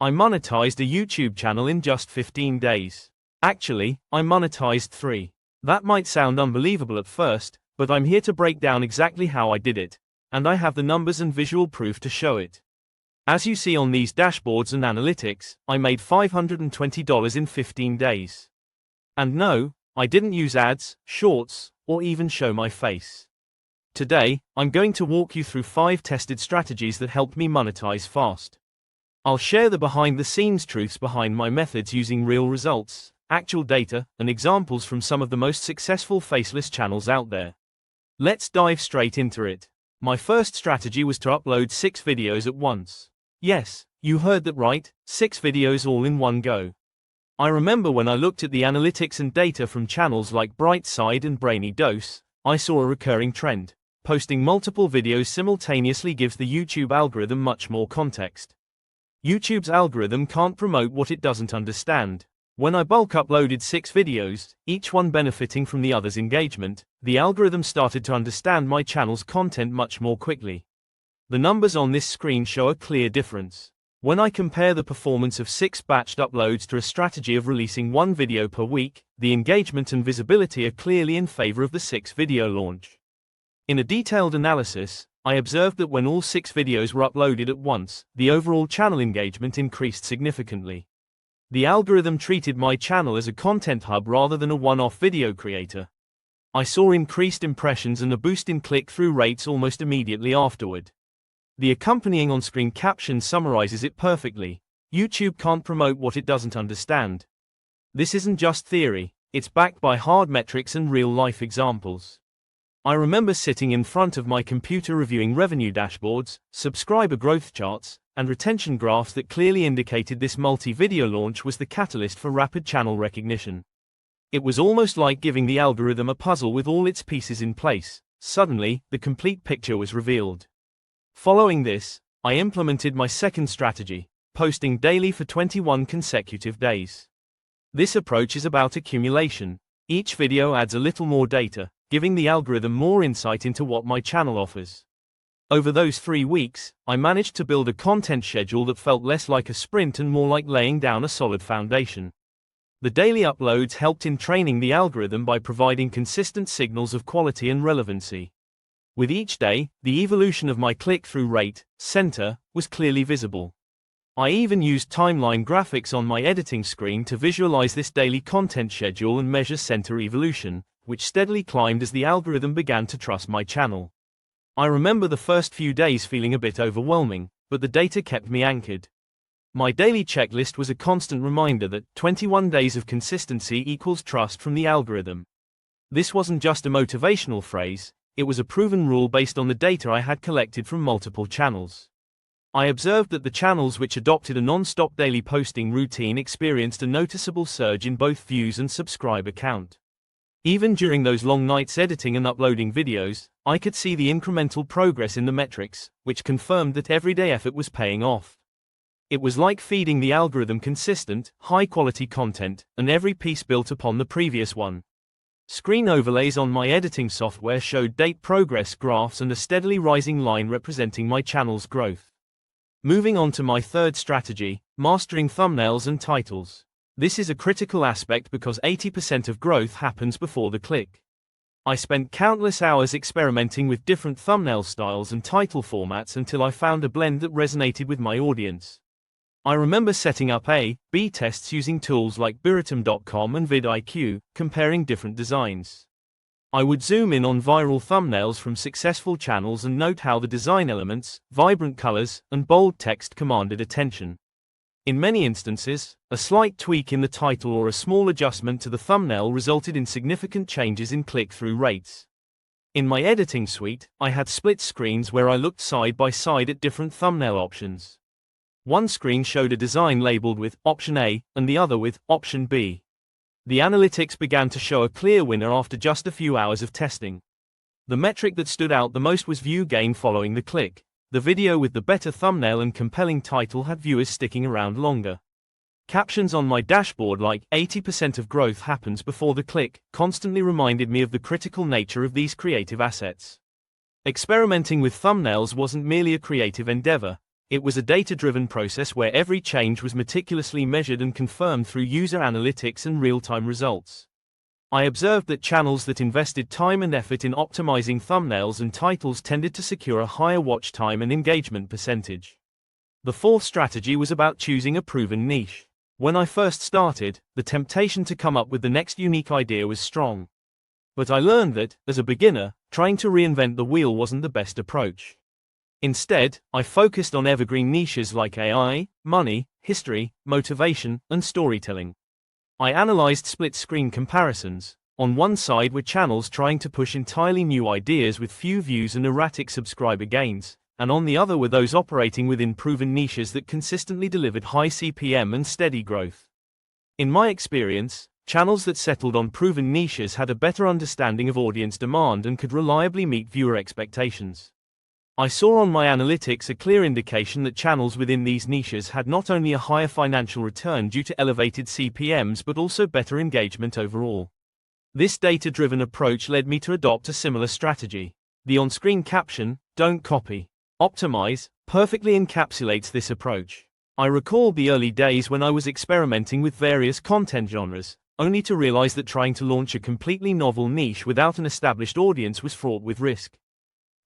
I monetized a YouTube channel in just 15 days. Actually, I monetized 3. That might sound unbelievable at first, but I'm here to break down exactly how I did it, and I have the numbers and visual proof to show it. As you see on these dashboards and analytics, I made $520 in 15 days. And no, I didn't use ads, shorts, or even show my face. Today, I'm going to walk you through 5 tested strategies that helped me monetize fast. I'll share the behind-the-scenes truths behind my methods using real results, actual data, and examples from some of the most successful faceless channels out there. Let's dive straight into it. My first strategy was to upload 6 videos at once. Yes, you heard that right, 6 videos all in one go. I remember when I looked at the analytics and data from channels like Brightside and Brainy Dose, I saw a recurring trend. Posting multiple videos simultaneously gives the YouTube algorithm much more context. YouTube's algorithm can't promote what it doesn't understand. When I bulk uploaded 6 videos, each one benefiting from the other's engagement, the algorithm started to understand my channel's content much more quickly. The numbers on this screen show a clear difference. When I compare the performance of 6 batched uploads to a strategy of releasing 1 video per week, the engagement and visibility are clearly in favor of the 6 video launch. In a detailed analysis, I observed that when all 6 videos were uploaded at once, the overall channel engagement increased significantly. The algorithm treated my channel as a content hub rather than a one-off video creator. I saw increased impressions and a boost in click-through rates almost immediately afterward. The accompanying on-screen caption summarizes it perfectly. YouTube can't promote what it doesn't understand. This isn't just theory, it's backed by hard metrics and real-life examples. I remember sitting in front of my computer reviewing revenue dashboards, subscriber growth charts, and retention graphs that clearly indicated this multi-video launch was the catalyst for rapid channel recognition. It was almost like giving the algorithm a puzzle with all its pieces in place. Suddenly, the complete picture was revealed. Following this, I implemented my second strategy, posting daily for 21 consecutive days. This approach is about accumulation. Each video adds a little more data, giving the algorithm more insight into what my channel offers. Over those 3 weeks, I managed to build a content schedule that felt less like a sprint and more like laying down a solid foundation. The daily uploads helped in training the algorithm by providing consistent signals of quality and relevancy. With each day, the evolution of my click-through rate, center, was clearly visible. I even used timeline graphics on my editing screen to visualize this daily content schedule and measure center evolution, which steadily climbed as the algorithm began to trust my channel. I remember the first few days feeling a bit overwhelming, but the data kept me anchored. My daily checklist was a constant reminder that 21 days of consistency equals trust from the algorithm. This wasn't just a motivational phrase, it was a proven rule based on the data I had collected from multiple channels. I observed that the channels which adopted a non-stop daily posting routine experienced a noticeable surge in both views and subscriber count. Even during those long nights editing and uploading videos, I could see the incremental progress in the metrics, which confirmed that everyday effort was paying off. It was like feeding the algorithm consistent, high-quality content, and every piece built upon the previous one. Screen overlays on my editing software showed date progress graphs and a steadily rising line representing my channel's growth. Moving on to my third strategy, mastering thumbnails and titles. This is a critical aspect because 80% of growth happens before the click. I spent countless hours experimenting with different thumbnail styles and title formats until I found a blend that resonated with my audience. I remember setting up A/B tests using tools like Biritum.com and vidIQ, comparing different designs. I would zoom in on viral thumbnails from successful channels and note how the design elements, vibrant colors, and bold text commanded attention. In many instances, a slight tweak in the title or a small adjustment to the thumbnail resulted in significant changes in click-through rates. In my editing suite, I had split screens where I looked side by side at different thumbnail options. One screen showed a design labeled with Option A, and the other with Option B. The analytics began to show a clear winner after just a few hours of testing. The metric that stood out the most was view gain following the click. The video with the better thumbnail and compelling title had viewers sticking around longer. Captions on my dashboard like 80% of growth happens before the click constantly reminded me of the critical nature of these creative assets. Experimenting with thumbnails wasn't merely a creative endeavor, It was a data-driven process where every change was meticulously measured and confirmed through user analytics and real-time results. I observed that channels that invested time and effort in optimizing thumbnails and titles tended to secure a higher watch time and engagement percentage. The fourth strategy was about choosing a proven niche. When I first started, the temptation to come up with the next unique idea was strong. But I learned that, as a beginner, trying to reinvent the wheel wasn't the best approach. Instead, I focused on evergreen niches like AI, money, history, motivation, and storytelling. I analyzed split-screen comparisons. On one side were channels trying to push entirely new ideas with few views and erratic subscriber gains, and on the other were those operating within proven niches that consistently delivered high CPM and steady growth. In my experience, channels that settled on proven niches had a better understanding of audience demand and could reliably meet viewer expectations. I saw on my analytics a clear indication that channels within these niches had not only a higher financial return due to elevated CPMs but also better engagement overall. This data-driven approach led me to adopt a similar strategy. The on-screen caption, "Don't copy, optimize," perfectly encapsulates this approach. I recall the early days when I was experimenting with various content genres, only to realize that trying to launch a completely novel niche without an established audience was fraught with risk.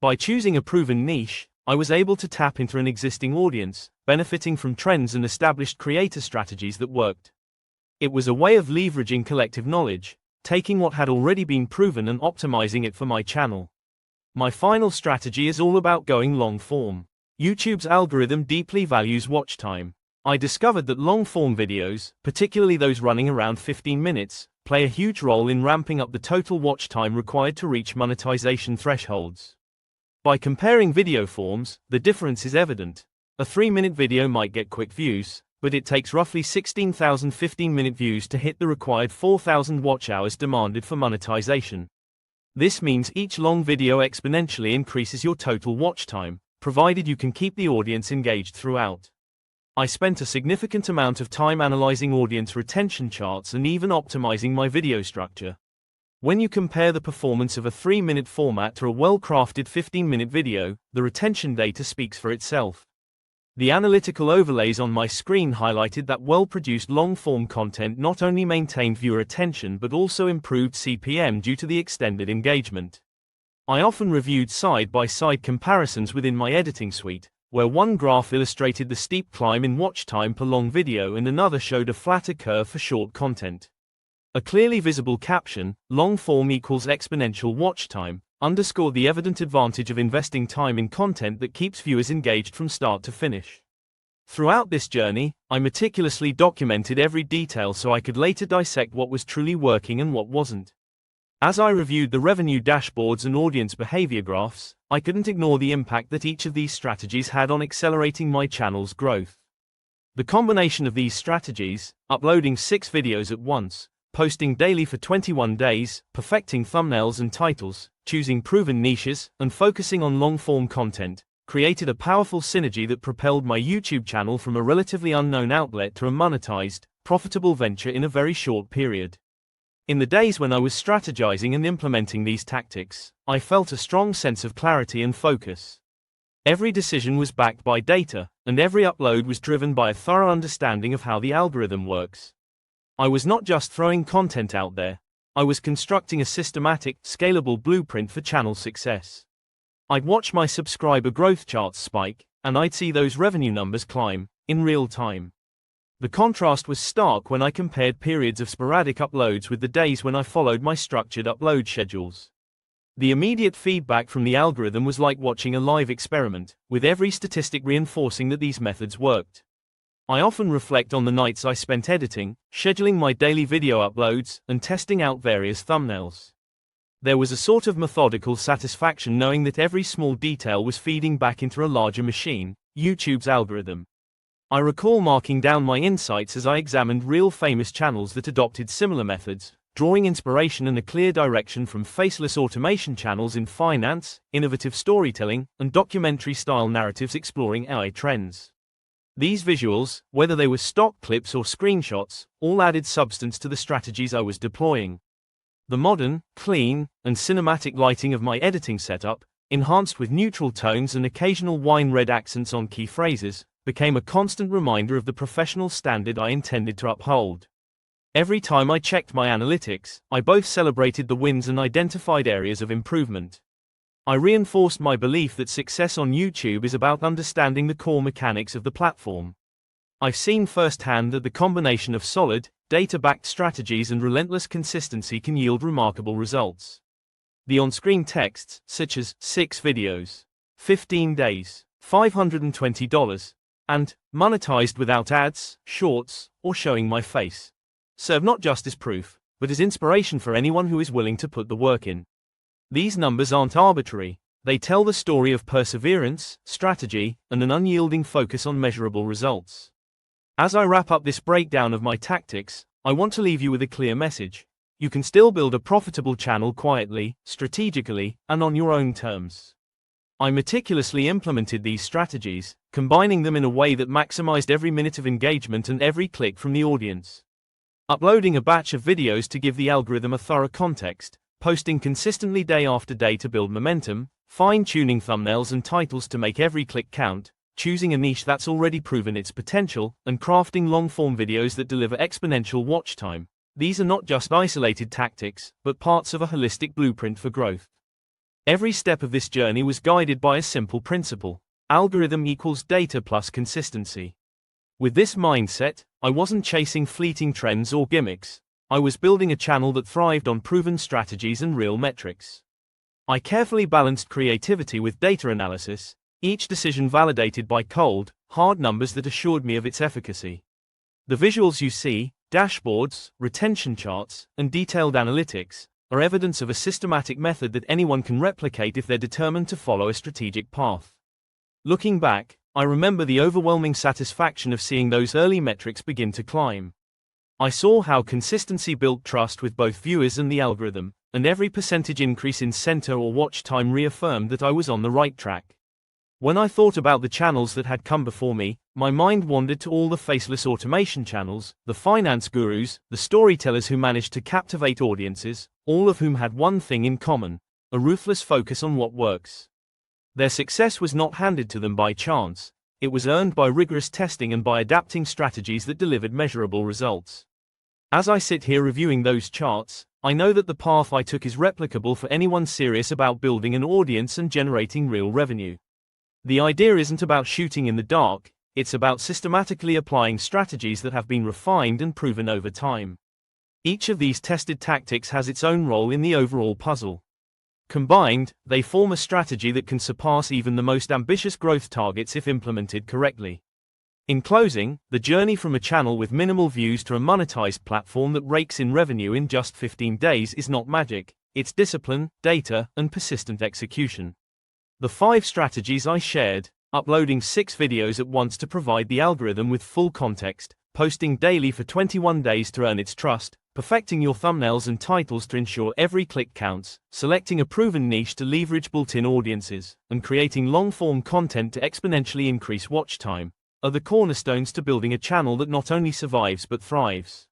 By choosing a proven niche, I was able to tap into an existing audience, benefiting from trends and established creator strategies that worked. It was a way of leveraging collective knowledge, taking what had already been proven and optimizing it for my channel. My final strategy is all about going long form. YouTube's algorithm deeply values watch time. I discovered that long-form videos, particularly those running around 15 minutes, play a huge role in ramping up the total watch time required to reach monetization thresholds. By comparing video forms, the difference is evident. A 3-minute video might get quick views, but it takes roughly 16,000 15-minute views to hit the required 4,000 watch hours demanded for monetization. This means each long video exponentially increases your total watch time, provided you can keep the audience engaged throughout. I spent a significant amount of time analyzing audience retention charts and even optimizing my video structure. When you compare the performance of a 3-minute format to a well-crafted 15-minute video, the retention data speaks for itself. The analytical overlays on my screen highlighted that well-produced long-form content not only maintained viewer attention but also improved CPM due to the extended engagement. I often reviewed side-by-side comparisons within my editing suite, where one graph illustrated the steep climb in watch time per long video and another showed a flatter curve for short content. A clearly visible caption, "Long form equals exponential watch time," underscored the evident advantage of investing time in content that keeps viewers engaged from start to finish. Throughout this journey, I meticulously documented every detail so I could later dissect what was truly working and what wasn't. As I reviewed the revenue dashboards and audience behavior graphs, I couldn't ignore the impact that each of these strategies had on accelerating my channel's growth. The combination of these strategies, uploading 6 videos at once, posting daily for 21 days, perfecting thumbnails and titles, choosing proven niches, and focusing on long-form content, created a powerful synergy that propelled my YouTube channel from a relatively unknown outlet to a monetized, profitable venture in a very short period. In the days when I was strategizing and implementing these tactics, I felt a strong sense of clarity and focus. Every decision was backed by data, and every upload was driven by a thorough understanding of how the algorithm works. I was not just throwing content out there. I was constructing a systematic, scalable blueprint for channel success. I'd watch my subscriber growth charts spike, and I'd see those revenue numbers climb, in real time. The contrast was stark when I compared periods of sporadic uploads with the days when I followed my structured upload schedules. The immediate feedback from the algorithm was like watching a live experiment, with every statistic reinforcing that these methods worked. I often reflect on the nights I spent editing, scheduling my daily video uploads, and testing out various thumbnails. There was a sort of methodical satisfaction knowing that every small detail was feeding back into a larger machine, YouTube's algorithm. I recall marking down my insights as I examined real famous channels that adopted similar methods, drawing inspiration and a clear direction from faceless automation channels in finance, innovative storytelling, and documentary-style narratives exploring AI trends. These visuals, whether they were stock clips or screenshots, all added substance to the strategies I was deploying. The modern, clean, and cinematic lighting of my editing setup, enhanced with neutral tones and occasional wine-red accents on key phrases, became a constant reminder of the professional standard I intended to uphold. Every time I checked my analytics, I both celebrated the wins and identified areas of improvement. I reinforced my belief that success on YouTube is about understanding the core mechanics of the platform. I've seen firsthand that the combination of solid, data-backed strategies and relentless consistency can yield remarkable results. The on-screen texts, such as 6 videos, 15 days, $520, and monetized without ads, shorts, or showing my face, serve not just as proof, but as inspiration for anyone who is willing to put the work in. These numbers aren't arbitrary. They tell the story of perseverance, strategy, and an unyielding focus on measurable results. As I wrap up this breakdown of my tactics, I want to leave you with a clear message. You can still build a profitable channel quietly, strategically, and on your own terms. I meticulously implemented these strategies, combining them in a way that maximized every minute of engagement and every click from the audience. Uploading a batch of videos to give the algorithm a thorough context, posting consistently day after day to build momentum, fine-tuning thumbnails and titles to make every click count, choosing a niche that's already proven its potential, and crafting long-form videos that deliver exponential watch time. These are not just isolated tactics, but parts of a holistic blueprint for growth. Every step of this journey was guided by a simple principle: algorithm equals data plus consistency. With this mindset, I wasn't chasing fleeting trends or gimmicks. I was building a channel that thrived on proven strategies and real metrics. I carefully balanced creativity with data analysis, each decision validated by cold, hard numbers that assured me of its efficacy. The visuals you see, dashboards, retention charts, and detailed analytics, are evidence of a systematic method that anyone can replicate if they're determined to follow a strategic path. Looking back, I remember the overwhelming satisfaction of seeing those early metrics begin to climb. I saw how consistency built trust with both viewers and the algorithm, and every percentage increase in center or watch time reaffirmed that I was on the right track. When I thought about the channels that had come before me, my mind wandered to all the faceless automation channels, the finance gurus, the storytellers who managed to captivate audiences, all of whom had one thing in common: a ruthless focus on what works. Their success was not handed to them by chance. It was earned by rigorous testing and by adapting strategies that delivered measurable results. As I sit here reviewing those charts, I know that the path I took is replicable for anyone serious about building an audience and generating real revenue. The idea isn't about shooting in the dark, it's about systematically applying strategies that have been refined and proven over time. Each of these tested tactics has its own role in the overall puzzle. Combined, they form a strategy that can surpass even the most ambitious growth targets if implemented correctly. In closing, the journey from a channel with minimal views to a monetized platform that rakes in revenue in just 15 days is not magic, it's discipline, data, and persistent execution. The 5 strategies I shared: uploading 6 videos at once to provide the algorithm with full context, posting daily for 21 days to earn its trust, perfecting your thumbnails and titles to ensure every click counts, selecting a proven niche to leverage built-in audiences, and creating long-form content to exponentially increase watch time, are the cornerstones to building a channel that not only survives but thrives.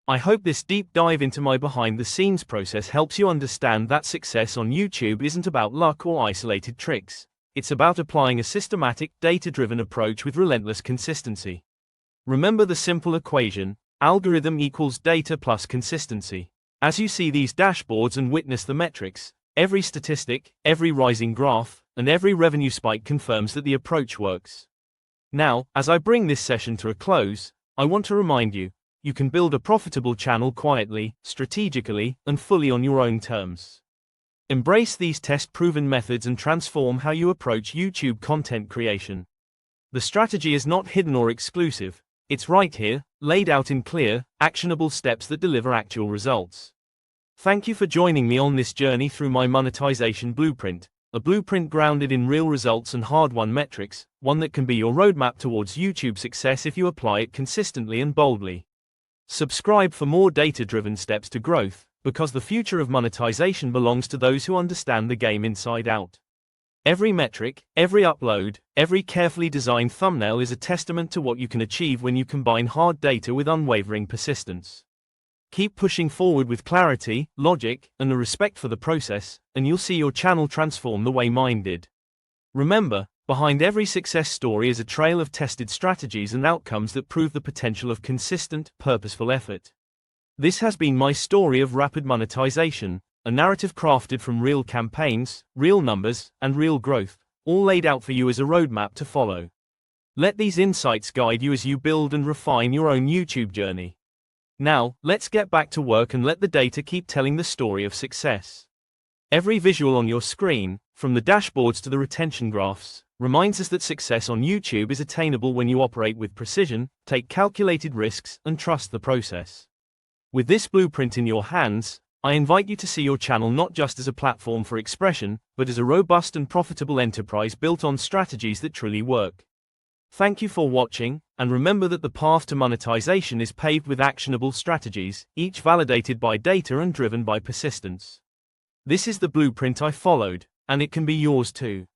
I hope this deep dive into my behind-the-scenes process helps you understand that success on YouTube isn't about luck or isolated tricks. It's about applying a systematic, data-driven approach with relentless consistency. Remember the simple equation: algorithm equals data plus consistency. As you see these dashboards and witness the metrics, every statistic, every rising graph, and every revenue spike confirms that the approach works. Now, as I bring this session to a close, I want to remind you, you can build a profitable channel quietly, strategically, and fully on your own terms. Embrace these test-proven methods and transform how you approach YouTube content creation. The strategy is not hidden or exclusive, it's right here, laid out in clear, actionable steps that deliver actual results. Thank you for joining me on this journey through my monetization blueprint, a blueprint grounded in real results and hard-won metrics, one that can be your roadmap towards YouTube success if you apply it consistently and boldly. Subscribe for more data-driven steps to growth, because the future of monetization belongs to those who understand the game inside out. Every metric, every upload, every carefully designed thumbnail is a testament to what you can achieve when you combine hard data with unwavering persistence. Keep pushing forward with clarity, logic, and a respect for the process, and you'll see your channel transform the way mine did. Remember, behind every success story is a trail of tested strategies and outcomes that prove the potential of consistent, purposeful effort. This has been my story of rapid monetization, a narrative crafted from real campaigns, real numbers, and real growth, all laid out for you as a roadmap to follow. Let these insights guide you as you build and refine your own YouTube journey. Now, let's get back to work and let the data keep telling the story of success. Every visual on your screen, from the dashboards to the retention graphs, reminds us that success on YouTube is attainable when you operate with precision, take calculated risks, and trust the process. With this blueprint in your hands, I invite you to see your channel not just as a platform for expression, but as a robust and profitable enterprise built on strategies that truly work. Thank you for watching, and remember that the path to monetization is paved with actionable strategies, each validated by data and driven by persistence. This is the blueprint I followed, and it can be yours too.